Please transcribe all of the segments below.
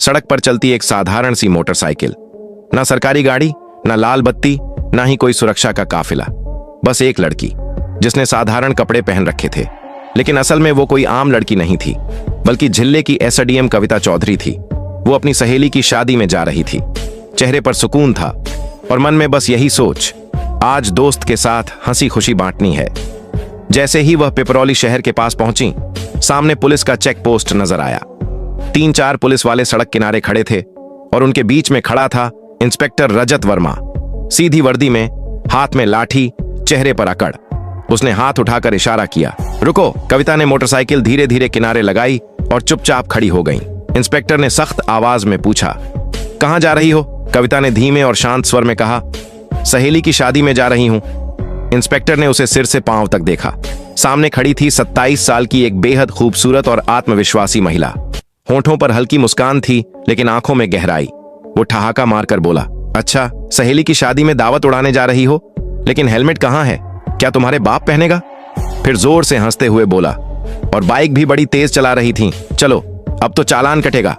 सड़क पर चलती एक साधारण सी मोटरसाइकिल। ना सरकारी गाड़ी, ना लाल बत्ती, ना ही कोई सुरक्षा का काफिला। बस एक लड़की जिसने साधारण कपड़े पहन रखे थे, लेकिन असल में वो कोई आम लड़की नहीं थी, बल्कि जिले की एसडीएम कविता चौधरी थी। वो अपनी सहेली की शादी में जा रही थी। चेहरे पर सुकून था और मन में बस यही सोच, आज दोस्त के साथ हंसी खुशी बांटनी है। जैसे ही वह पिपरौली शहर के पास पहुंची, सामने पुलिस का चेक पोस्ट नजर आया। 3-4 पुलिस वाले सड़क किनारे खड़े थे और उनके बीच में खड़ा था इंस्पेक्टर रजत वर्मा, सीधी वर्दी में, हाथ में लाठी, चेहरे पर अकड़। उसने हाथ उठाकर इशारा किया, रुको। कविता ने मोटरसाइकिल धीरे धीरे किनारे लगाई और चुपचाप खड़ी हो गई। इंस्पेक्टर ने सख्त आवाज में पूछा, कहां जा रही हो? कविता ने धीमे और शांत स्वर में कहा, सहेली की शादी में जा रही हूं। इंस्पेक्टर ने उसे सिर से पांव तक देखा। सामने खड़ी थी 27 साल की एक बेहद खूबसूरत और आत्मविश्वासी महिला। होंठों पर हल्की मुस्कान थी, लेकिन आंखों में गहराई। वो ठहाका मारकर बोला, अच्छा, सहेली की शादी में दावत उड़ाने जा रही हो, लेकिन हेलमेट कहां है? क्या तुम्हारे बाप पहनेगा? फिर जोर से हंसते हुए बोला, और बाइक भी बड़ी तेज चला रही थी। चलो, अब तो चालान कटेगा।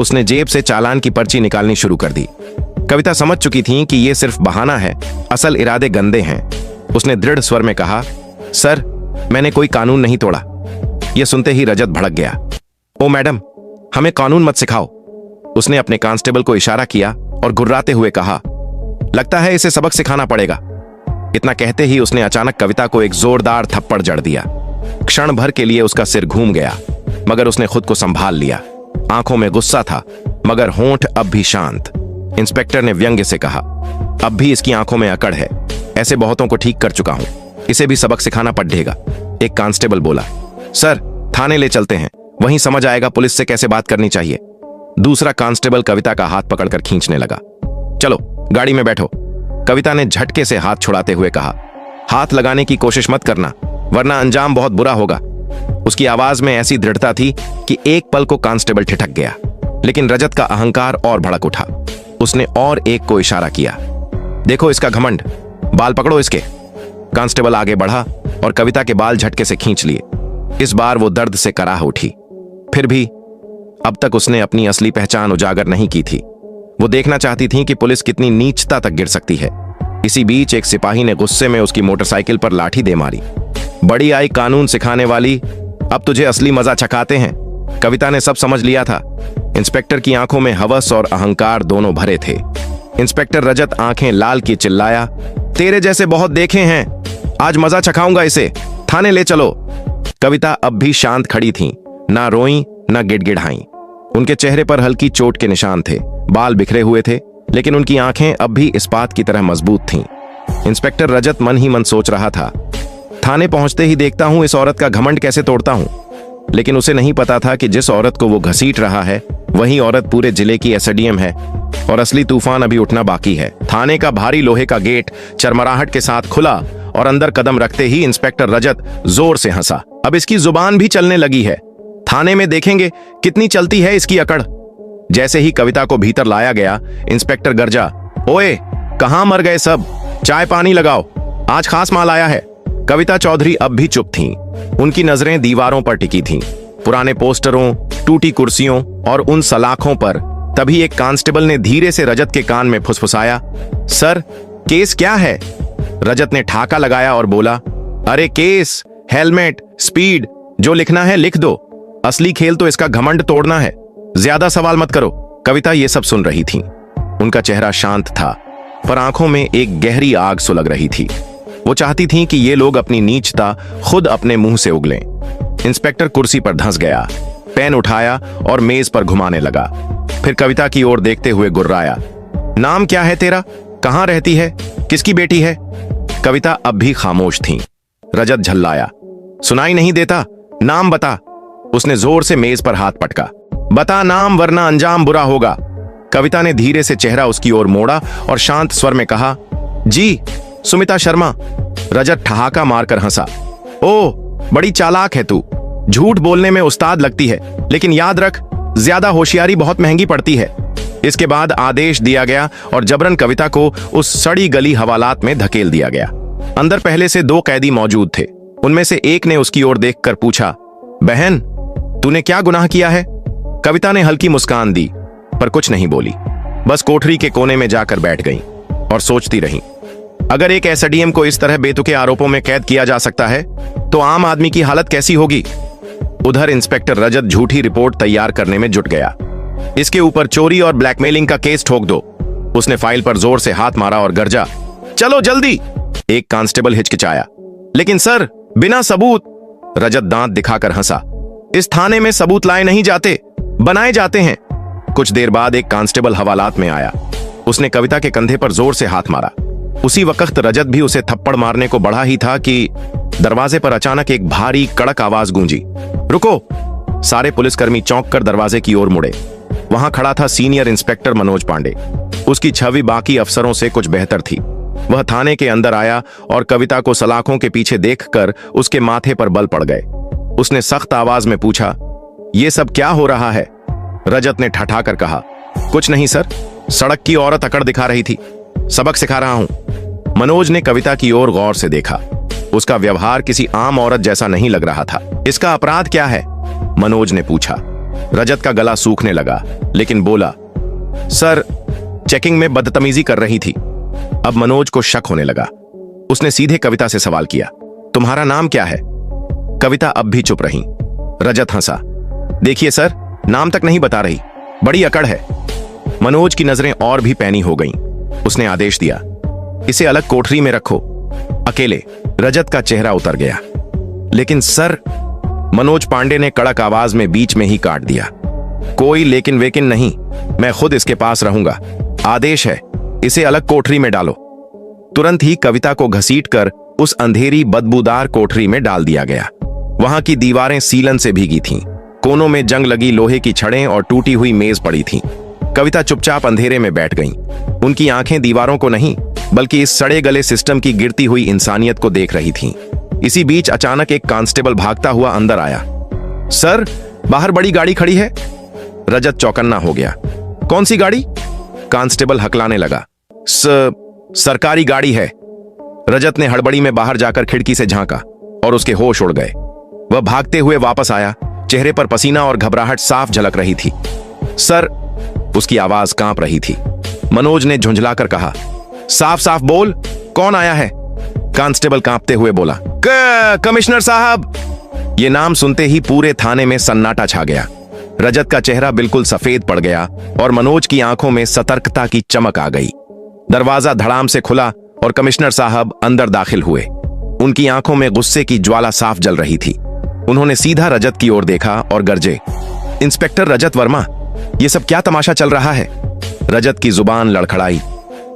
उसने जेब से चालान की पर्ची निकालनी शुरू कर दी। कविता समझ चुकी थी कि यह सिर्फ बहाना है, असल इरादे गंदे हैं। उसने दृढ़ स्वर में कहा, सर, मैंने कोई कानून नहीं तोड़ा। यह सुनते ही रजत भड़क गया। ओ मैडम, हमें कानून मत सिखाओ। उसने अपने कांस्टेबल को इशारा किया और गुर्राते हुए कहा, लगता है इसे सबक सिखाना पड़ेगा। इतना कहते ही उसने अचानक कविता को एक जोरदार थप्पड़ जड़ दिया। क्षण भर के लिए उसका सिर घूम गया, मगर उसने खुद को संभाल लिया। आंखों में गुस्सा था, मगर होंठ अब भी शांत। इंस्पेक्टर ने व्यंग्य से कहा, अब भी इसकी आंखों में अकड़ है। ऐसे बहुतों को ठीक कर चुका हूं, इसे भी सबक सिखाना पड़ेगा। एक कांस्टेबल बोला, सर, थाने ले चलते हैं, वहीं समझ आएगा पुलिस से कैसे बात करनी चाहिए। दूसरा कांस्टेबल कविता का हाथ पकड़कर खींचने लगा। चलो, गाड़ी में बैठो। कविता ने झटके से हाथ छुड़ाते हुए कहा, हाथ लगाने की कोशिश मत करना, वरना अंजाम बहुत बुरा होगा। उसकी आवाज में ऐसी दृढ़ता थी कि एक पल को कांस्टेबल ठिठक गया, लेकिन रजत का अहंकार और भड़क उठा। उसने और एक को इशारा किया, देखो इसका घमंड, बाल पकड़ो इसके। कांस्टेबल आगे बढ़ा और कविता के बाल झटके से खींच लिए। इस बार वो दर्द से कराह उठी। फिर भी अब तक उसने अपनी असली पहचान उजागर नहीं की थी। वो देखना चाहती थी कि पुलिस कितनी नीचता तक गिर सकती है। इसी बीच एक सिपाही ने गुस्से में उसकी मोटरसाइकिल पर लाठी दे मारी। बड़ी आई कानून सिखाने वाली, अब तुझे असली मजा चखाते हैं। कविता ने सब समझ लिया था। इंस्पेक्टर की आंखों में हवस और अहंकार दोनों भरे थे। इंस्पेक्टर रजत आंखें लाल की चिल्लाया, तेरे जैसे बहुत देखे हैं, आज मजा चखाऊंगा इसे, थाने ले चलो। कविता अब भी शांत खड़ी थीं, ना रोईं ना गिड़गिड़ाईं। उनके चेहरे पर हल्की चोट के निशान थे, बाल बिखरे हुए थे, लेकिन उनकी आंखें अब भी इस्पात की तरह मजबूत थीं। इंस्पेक्टर रजत मन ही मन सोच रहा था, थाने पहुंचते ही देखता हूं इस औरत का घमंड कैसे तोड़ता हूं। लेकिन उसे नहीं पता था कि जिस औरत को वो घसीट रहा है, वही औरत पूरे जिले की एसडीएम है, और असली तूफान अभी उठना बाकी है। थाने का भारी लोहे का गेट चरमराहट के साथ खुला और अंदर कदम रखते ही इंस्पेक्टर रजत जोर से हंसा। अब इसकी जुबान भी चलने लगी है, थाने में देखेंगे कितनी चलती है इसकी अकड़। जैसे ही कविता को भीतर लाया गया, इंस्पेक्टर गर्जा, ओए, कहां मर गए सब, चाय पानी लगाओ, आज खास माल आया है। कविता चौधरी अब भी चुप थीं। उनकी नजरें दीवारों पर टिकी थीं, पुराने पोस्टरों, टूटी कुर्सियों और उन सलाखों पर। तभी एक कांस्टेबल ने धीरे से रजत के कान में फुसफुसाया, सर, केस क्या है? रजत ने ठाका लगाया और बोला, अरे केस, हेलमेट, स्पीड, जो लिखना है लिख दो। असली खेल तो इसका घमंड तोड़ना है, ज्यादा सवाल मत करो। कविता ये सब सुन रही थी। उनका चेहरा शांत था, पर आंखों में एक गहरी आग सुलग रही थी। वो चाहती थीं कि ये लोग अपनी नीचता खुद अपने मुंह से उगलें। इंस्पेक्टर कुर्सी पर धंस गया, पेन उठाया और मेज पर घुमाने लगा। फिर कविता की ओर देखते हुए गुर्राया, नाम क्या है तेरा, कहां रहती है, किसकी बेटी है? कविता अब भी खामोश थी। रजत झल्लाया, सुनाई नहीं देता, नाम बता। उसने जोर से मेज पर हाथ पटका, बता नाम, वरना अंजाम बुरा होगा। कविता ने धीरे से चेहरा उसकी ओर मोड़ा और शांत स्वर में कहा, जी, सुमिता शर्मा। रजत ठहाका मारकर हंसा, ओह, बड़ी चालाक है तू, झूठ बोलने में उस्ताद लगती है, लेकिन याद रख, ज्यादा होशियारी बहुत महंगी पड़ती है। इसके बाद आदेश दिया गया और जबरन कविता को उस सड़ी गली हवालात में धकेल दिया गया। अंदर पहले से 2 कैदी मौजूद थे। उनमें से एक ने उसकी ओर देखकर पूछा, बहन, तूने क्या गुनाह किया है? कविता ने हल्की मुस्कान दी, पर कुछ नहीं बोली। बस कोठरी के कोने में जाकर बैठ गई और सोचती रही, अगर एक एसडीएम को इस तरह बेतुके आरोपों में कैद किया जा सकता है तो आम आदमी की हालत कैसी होगी। उधर इंस्पेक्टर रजत झूठी रिपोर्ट तैयार करने में जुट गया। इसके ऊपर चोरी और ब्लैकमेलिंग का केस ठोक दो। उसने फाइल पर जोर से हाथ मारा और गरजा, चलो जल्दी। एक कांस्टेबल हिचकिचाया, लेकिन सर बिना सबूत। रजत दांत दिखाकर हंसा, इस थाने में सबूत लाए नहीं जाते, बनाए जाते हैं। कुछ देर बाद एक कांस्टेबल हवालात में आया। उसने कविता के कंधे पर जोर से हाथ मारा। उसी वक्त रजत भी उसे थप्पड़ मारने को बढ़ा ही था कि दरवाजे पर अचानक एक भारी कड़क आवाज गूंजी, रुको। सारे पुलिसकर्मी चौंक कर दरवाजे की ओर मुड़े। वहां खड़ा था सीनियर इंस्पेक्टर मनोज पांडे। उसकी छवि बाकी अफसरों से कुछ बेहतर थी। वह थाने के अंदर आया और कविता को सलाखों के पीछे देखकर उसके माथे पर बल पड़ गए। उसने सख्त आवाज में पूछा, यह सब क्या हो रहा है? रजत ने ठठाकर कहा, कुछ नहीं सर, सड़क की औरत अकड़ दिखा रही थी, सबक सिखा रहा हूं। मनोज ने कविता की ओर गौर से देखा। उसका व्यवहार किसी आम औरत जैसा नहीं लग रहा था। इसका अपराध क्या है? मनोज ने पूछा। रजत का गला सूखने लगा, लेकिन बोला, सर चेकिंग में बदतमीजी कर रही थी। अब मनोज को शक होने लगा। उसने सीधे कविता से सवाल किया, तुम्हारा नाम क्या है? कविता अब भी चुप रही। रजत हंसा, देखिए सर, नाम तक नहीं बता रही, बड़ी अकड़ है। मनोज की नजरें और भी पैनी हो गईं। उसने आदेश दिया, इसे अलग कोठरी में रखो, अकेले। रजत का चेहरा उतर गया। लेकिन सर, मनोज पांडे ने कड़क आवाज में बीच में ही काट दिया, कोई लेकिन वेकिन नहीं, मैं खुद इसके पास रहूंगा। आदेश है, इसे अलग कोठरी में डालो। तुरंत ही कविता को घसीटकर उस अंधेरी बदबूदार कोठरी में डाल दिया गया। वहां की दीवारें सीलन से भीगी थीं। कोनों में जंग लगी लोहे की छड़ें और टूटी हुई मेज पड़ी थीं। कविता चुपचाप अंधेरे में बैठ गईं। उनकी आंखें दीवारों को नहीं, बल्कि इस सड़े गले सिस्टम की गिरती हुई इंसानियत को देख रही थीं। इसी बीच अचानक एक कांस्टेबल भागता हुआ अंदर आया। सर, बाहर बड़ी गाड़ी खड़ी है। रजत चौकन्ना हो गया। कौन सी गाड़ी? कांस्टेबल हकलाने लगा। सरकारी गाड़ी है। रजत ने हड़बड़ी में बाहर जाकर खिड़की से झांका और उसके होश उड़ गए। वह भागते हुए वापस आया। चेहरे पर पसीना और घबराहट साफ झलक रही थी। सर, उसकी आवाज कांप रही थी। मनोज ने झुंझलाकर कहा, साफ साफ बोल, कौन आया है? कांस्टेबल कांपते हुए बोला, कमिश्नर साहब। यह नाम सुनते ही पूरे थाने में सन्नाटा छा गया। रजत का चेहरा बिल्कुल सफेद पड़ गया और मनोज की आंखों में सतर्कता की चमक आ गई। दरवाजा धड़ाम से खुला और कमिश्नर साहब अंदर दाखिल हुए। उनकी आंखों में गुस्से की ज्वाला साफ जल रही थी। उन्होंने सीधा रजत की ओर देखा और गरजे, इंस्पेक्टर रजत वर्मा, यह सब क्या तमाशा चल रहा है? रजत की जुबान लड़खड़ाई।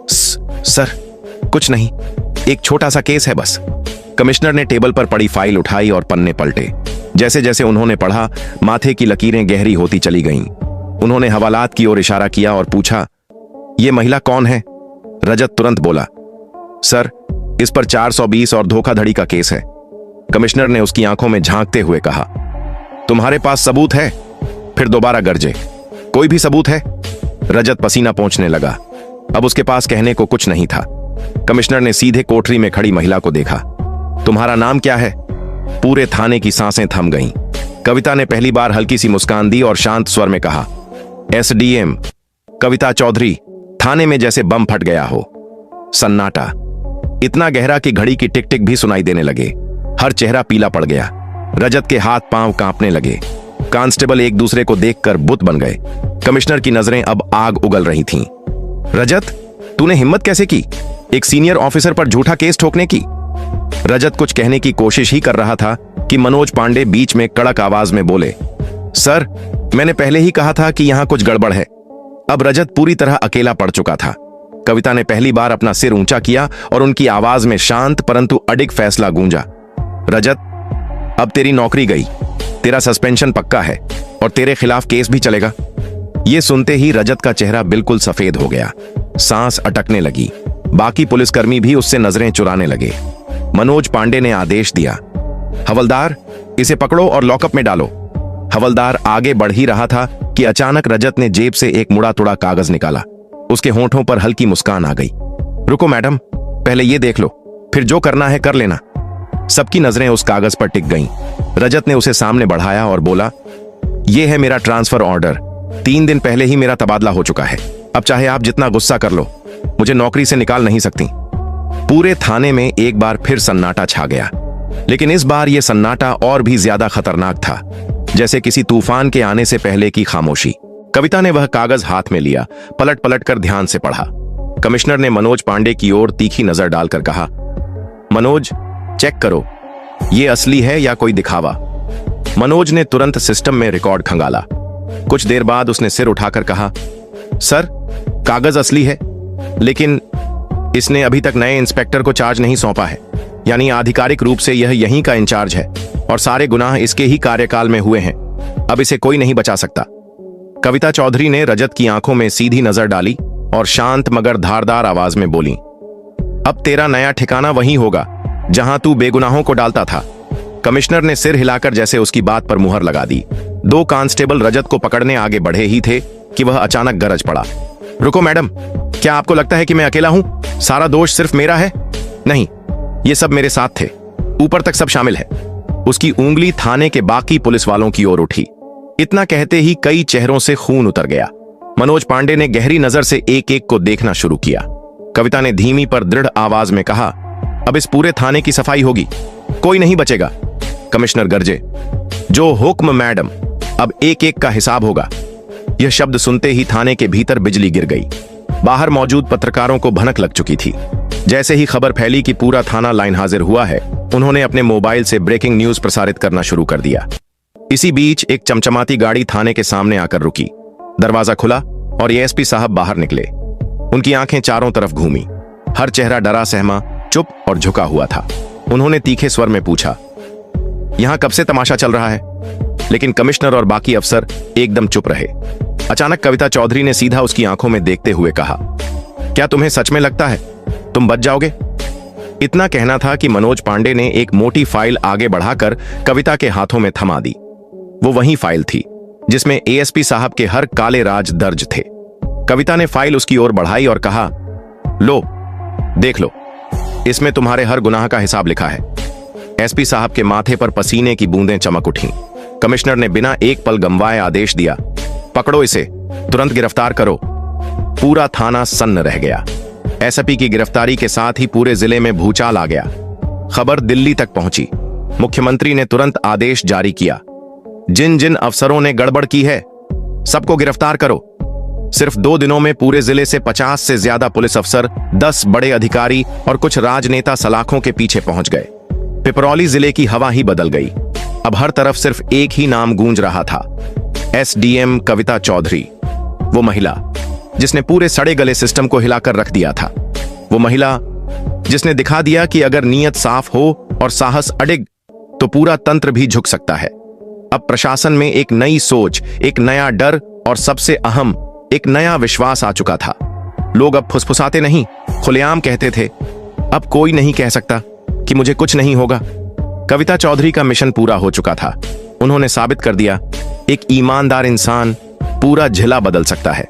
सर, कुछ नहीं, एक छोटा सा केस है बस। कमिश्नर ने टेबल पर पड़ी फाइल उठाई और पन्ने पलटे। जैसे जैसे उन्होंने पढ़ा, माथे की लकीरें गहरी होती चली गईं। उन्होंने हवालात की ओर इशारा किया और पूछा, यह महिला कौन है? रजत तुरंत बोला, सर, इस पर 420 और धोखाधड़ी का केस है। कमिश्नर ने उसकी आंखों में झांकते हुए कहा, तुम्हारे पास सबूत है? फिर दोबारा गरजे, कोई भी सबूत है? रजत पसीना पोंछने लगा। अब उसके पास कहने को कुछ नहीं था। कमिश्नर ने सीधे कोठरी में खड़ी महिला को देखा। तुम्हारा नाम क्या है? पूरे थाने की सांसें थम गईं। कविता ने पहली बार हल्की सी मुस्कान दी और शांत स्वर में कहा, एसडीएम कविता चौधरी। थाने में जैसे बम फट गया हो। सन्नाटा इतना गहरा कि घड़ी की टिक टिक भी सुनाई देने लगे। हर चेहरा पीला पड़ गया। रजत के हाथ पांव कांपने लगे। कांस्टेबल एक दूसरे को देखकर बुत बन गए। कमिश्नर की नजरें अब आग उगल रही थीं। रजत, तूने हिम्मत कैसे की एक सीनियर ऑफिसर पर झूठा केस ठोकने की? रजत कुछ कहने की कोशिश ही कर रहा था कि मनोज पांडे बीच में कड़क आवाज में बोले, सर, मैंने पहले ही कहा था कि यहां कुछ गड़बड़ है। अब रजत पूरी तरह अकेला पड़ चुका था। कविता ने पहली बार अपना सिर ऊंचा किया और उनकी आवाज में शांत परंतु अडिग फैसला गूंजा, रजत, अब तेरी नौकरी गई, तेरा सस्पेंशन पक्का है और तेरे खिलाफ केस भी चलेगा। यह सुनते ही रजत का चेहरा बिल्कुल सफेद हो गया। सांस अटकने लगी। बाकी पुलिसकर्मी भी उससे नजरें चुराने लगे। मनोज पांडे ने आदेश दिया, हवलदार, इसे पकड़ो और लॉकअप में डालो। हवलदार आगे बढ़ ही रहा था कि अचानक रजत ने जेब से एक मुड़ा तुड़ा कागज निकाला। उसके होंठों पर हल्की मुस्कान आ गई। रुको मैडम, पहले ये देख लो, फिर जो करना है कर लेना। सबकी नजरें उस कागज पर टिक गईं। रजत ने उसे सामने बढ़ाया और बोला, यह है मेरा ट्रांसफर ऑर्डर। 3 दिन पहले ही मेरा तबादला हो चुका है। अब चाहे आप जितना गुस्सा कर लो, मुझे नौकरी से निकाल नहीं सकती। पूरे थाने में एक बार फिर सन्नाटा छा गया, लेकिन इस बार यह सन्नाटा और भी ज्यादा खतरनाक था, जैसे किसी तूफान के आने से पहले की खामोशी। कविता ने वह कागज हाथ में लिया, पलट पलट कर ध्यान से पढ़ा। कमिश्नर ने मनोज पांडे की ओर तीखी नजर डालकर कहा, मनोज, चेक करो, ये असली है या कोई दिखावा। मनोज ने तुरंत सिस्टम में रिकॉर्ड खंगाला। कुछ देर बाद उसने सिर उठाकर कहा, सर, कागज असली है, लेकिन इसने अभी तक नए इंस्पेक्टर को चार्ज नहीं सौंपा है, यानी आधिकारिक रूप से यह यहीं का इंचार्ज है और सारे गुनाह इसके ही कार्यकाल में हुए हैं। अब इसे कोई नहीं बचा सकता। कविता चौधरी ने रजत की आंखों में सीधी नजर डाली और शांत मगर धारदार आवाज में बोली, अब तेरा नया ठिकाना वहीं होगा जहां तू बेगुनाहों को डालता था। कमिश्नर ने सिर हिलाकर जैसे उसकी बात पर मुहर लगा दी। 2 कांस्टेबल रजत को पकड़ने आगे बढ़े ही थे कि वह अचानक गरज पड़ा, रुको मैडम, क्या आपको लगता है कि मैं अकेला हूं? सारा दोष सिर्फ मेरा है? नहीं, ये सब मेरे साथ थे, ऊपर तक सब शामिल है। उसकी उंगली थाने के बाकी पुलिस वालों की ओर उठी। इतना कहते ही कई चेहरों से खून उतर गया। मनोज पांडे ने गहरी नजर से एक एक को देखना शुरू किया। कविता ने धीमी पर दृढ़ आवाज में कहा, अब इस पूरे थाने की सफाई होगी, कोई नहीं बचेगा। कमिश्नर गरजे, जो हुक्म मैडम, अब एक एक का हिसाब होगा। यह शब्द सुनते ही थाने के भीतर बिजली गिर गई। बाहर मौजूद पत्रकारों को भनक लग चुकी थी। जैसे ही खबर फैली कि पूरा थाना लाइन हाजिर हुआ है, उन्होंने अपने मोबाइल से ब्रेकिंग न्यूज प्रसारित करना शुरू कर दिया। इसी बीच एक चमचमाती गाड़ी थाने के सामने आकर रुकी। दरवाजा खुला और एएसपी साहब बाहर निकले। उनकी आंखें चारों तरफ घूमी, हर चेहरा डरा सहमा, चुप और झुका हुआ था। उन्होंने तीखे स्वर में पूछा, यहां कब से तमाशा चल रहा है? लेकिन कमिश्नर और बाकी अफसर एकदम चुप रहे। अचानक कविता चौधरी ने सीधा उसकी आंखों में देखते हुए कहा, क्या तुम्हें सच में लगता है तुम बच जाओगे? इतना कहना था कि मनोज पांडे ने एक मोटी फाइल आगे बढ़ाकर कविता के हाथों में थमा दी। वो वही फाइल थी जिसमें एएसपी साहब के हर काले राज दर्ज थे। कविता ने फाइल उसकी ओर बढ़ाई और कहा, लो, देख लो, इसमें तुम्हारे हर गुनाह का हिसाब लिखा है। एसपी साहब के माथे पर पसीने की बूंदें चमक उठीं। कमिश्नर ने बिना एक पल गंवाए आदेश दिया, पकड़ो इसे, तुरंत गिरफ्तार करो। पूरा थाना सन्न रह गया। एसपी की गिरफ्तारी के साथ ही पूरे जिले में भूचाल आ गया। खबर दिल्ली तक पहुंची। मुख्यमंत्री ने तुरंत आदेश जारी किया, जिन जिन अफसरों ने गड़बड़ की है सबको गिरफ्तार करो। सिर्फ 2 दिनों में पूरे जिले से 50 से ज्यादा पुलिस अफसर, 10 बड़े अधिकारी और कुछ राजनेता सलाखों के पीछे पहुंच गए। पिपरौली जिले की हवा ही बदल गई। अब हर तरफ सिर्फ एक ही नाम गूंज रहा था, एसडीएम कविता चौधरी। वो महिला जिसने पूरे सड़े गले सिस्टम को हिलाकर रख दिया था। वो महिला जिसने दिखा दिया कि अगर नीयत साफ हो और साहस अडिग तो पूरा तंत्र भी झुक सकता है। अब प्रशासन में एक नई सोच, एक नया डर और सबसे अहम एक नया विश्वास आ चुका था। लोग अब फुसफुसाते नहीं, खुलेआम कहते थे, अब कोई नहीं कह सकता कि मुझे कुछ नहीं होगा। कविता चौधरी का मिशन पूरा हो चुका था। उन्होंने साबित कर दिया, एक ईमानदार इंसान पूरा जिला बदल सकता है।